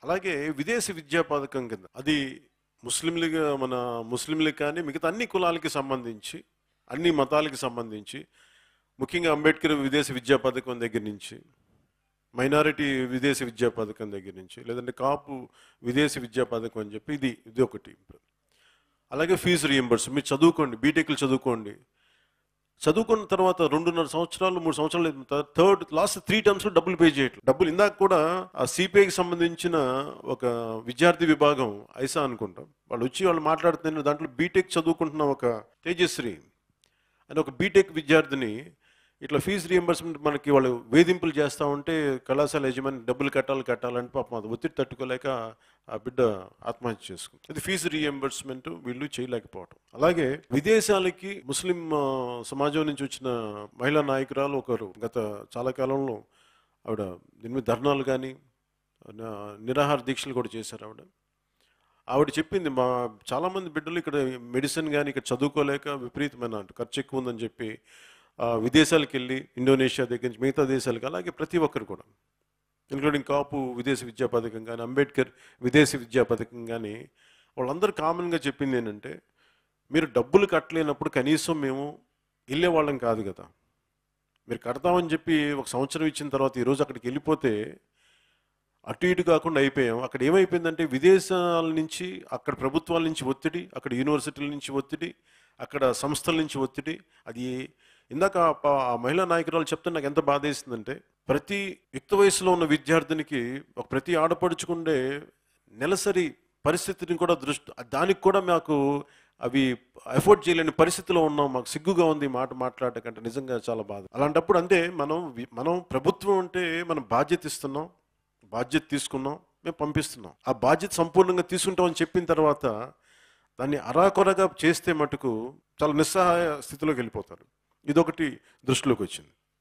అలాగే విదేశీ విద్యా పథకం కింద అది ముస్లింలుగా మన ముస్లింలకు కానీ మిగతా అన్ని కులాలకి సంబంధించి అన్ని మతాలకి సంబంధించి ముఖ్యంగా అంబేద్కర్ విదేశీ విద్యా పథకం దగ్గర నుంచి మైనారిటీ విదేశీ విద్యా పథకం దగ్గర నుంచి లేదంటే కాపు విదేశీ విద్యా పథకం అని చెప్పి ఇది ఒకటి. అలాగే ఫీజు రీయింబర్స్ మీరు చదువుకోండి, బీటెక్లు చదువుకోండి, చదువుకున్న తర్వాత 2.5 సంవత్సరాలు 3 సంవత్సరాలు లాస్ట్ 3 టర్మ్స్లో డబ్బులు పే చేయట్లేదు. డబ్బులు ఇందాక కూడా ఆ సిపిఐకి సంబంధించిన ఒక విద్యార్థి విభాగం ఐసా అనుకుంటాం, వాళ్ళు మాట్లాడుతున్న దాంట్లో బీటెక్ చదువుకుంటున్న ఒక తేజశ్రీ అని ఒక బీటెక్ విద్యార్థిని ఇట్లా ఫీజు రీయింబర్స్మెంట్ మనకి వాళ్ళు వేధింపులు చేస్తూ ఉంటే కళాశాల యజమాని డబ్బులు కట్టాలంటే పాపం అది ఒత్తిడి తట్టుకోలేక ఆ బిడ్డ ఆత్మహత్య చేసుకుంది. అది ఫీజు రీయింబర్స్మెంట్ వీళ్ళు చేయలేకపోవటం. అలాగే విదేశాలకి ముస్లిం సమాజం నుంచి వచ్చిన మహిళా నాయకురాలు ఒకరు గత చాలా కాలంలో ఆవిడ దీని మీద ధర్నాలు కానీ నిరాహార దీక్షలు కూడా చేశారు. ఆవిడ చెప్పింది చాలామంది బిడ్డలు ఇక్కడ మెడిసిన్ కానీ ఇక్కడ చదువుకోలేక విపరీతమైన ఖర్చు ఎక్కువ ఉందని చెప్పి విదేశాలకు వెళ్ళి ఇండోనేషియా దగ్గర నుంచి మిగతా దేశాలకు అలాగే ప్రతి ఒక్కరు కూడా ఇంక్లూడింగ్ కాపు విదేశీ విద్యా పథకం కానీ అంబేద్కర్ విదేశీ విద్యా పథకం కానీ వాళ్ళందరూ కామన్గా చెప్పింది ఏంటంటే మీరు డబ్బులు కట్టలేనప్పుడు కనీసం మేము వెళ్ళేవాళ్ళం కాదు కదా, మీరు కడతామని చెప్పి 1 సంవత్సరం ఇచ్చిన తర్వాత ఈరోజు అక్కడికి వెళ్ళిపోతే అటు ఇటు కాకుండా అయిపోయాం. అక్కడ ఏమైపోయిందంటే విదేశాల నుంచి అక్కడ ప్రభుత్వాల నుంచి ఒత్తిడి, అక్కడ యూనివర్సిటీల నుంచి ఒత్తిడి, అక్కడ సంస్థల నుంచి ఒత్తిడి. అది ఇందాక ఆ మహిళా నాయకురాలు చెప్తే నాకు ఎంత బాధ వేసిందంటే ప్రతి యుక్త వయసులో ఉన్న విద్యార్థినికి ప్రతి ఆడపడుచుకుండే నెలసరి పరిస్థితిని కూడా దానికి కూడా మాకు అవి ఎఫోర్డ్ చేయలేని పరిస్థితిలో ఉన్నాం, మాకు సిగ్గుగా ఉంది మాట మాట్లాడకంటే. నిజంగా చాలా బాధ. అలాంటప్పుడు అంతే మనం ప్రభుత్వం అంటే మనం బాధ్యత ఇస్తున్నాం, బాధ్యత తీసుకున్నాం, మేము పంపిస్తున్నాం. ఆ బాధ్యత సంపూర్ణంగా తీసుకుంటామని చెప్పిన తర్వాత దాన్ని అరాకొరగా చేస్తే మటుకు చాలా నిస్సహాయ స్థితిలోకి వెళ్ళిపోతారు. ఇదొకటి దృష్టిలోకి వచ్చింది.